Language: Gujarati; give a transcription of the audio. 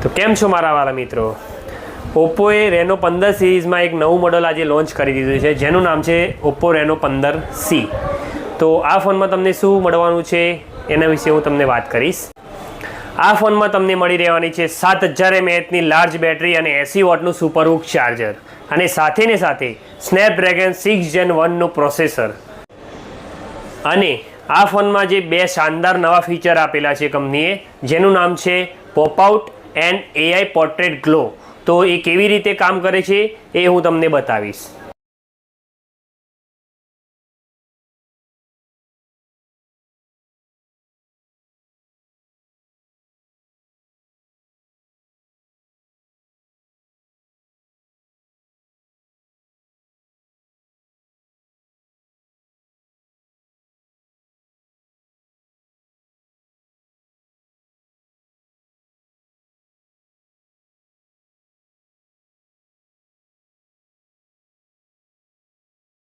તો કેમ છો મારા વાલા મિત્રો? ઓપ્પોએ રેનો 15 સિરીઝમાં એક નવું મોડલ આજે લોન્ચ કરી દીધું છે, જેનું નામ છે ઓપ્પો રેનો 15C. તો આ ફોનમાં તમને શું મળવાનું છે એના વિશે હું તમને વાત કરીશ. આ ફોનમાં તમને મળી રહેવાની છે 7000 mAhની લાર્જ બેટરી અને 80 વોટનું સુપરહુક ચાર્જર, અને સાથે સ્નેપડ્રેગન 6 Gen 1નું પ્રોસેસર. અને આ ફોનમાં જે બે શાનદાર નવા ફીચર આપેલા છે કંપનીએ, જેનું નામ છે પોપઆઉટ એન્ડ AI પોર્ટ્રેટ ગ્લો. તો એ કેવી રીતે કામ કરે છે એ હું તમને બતાવીશ.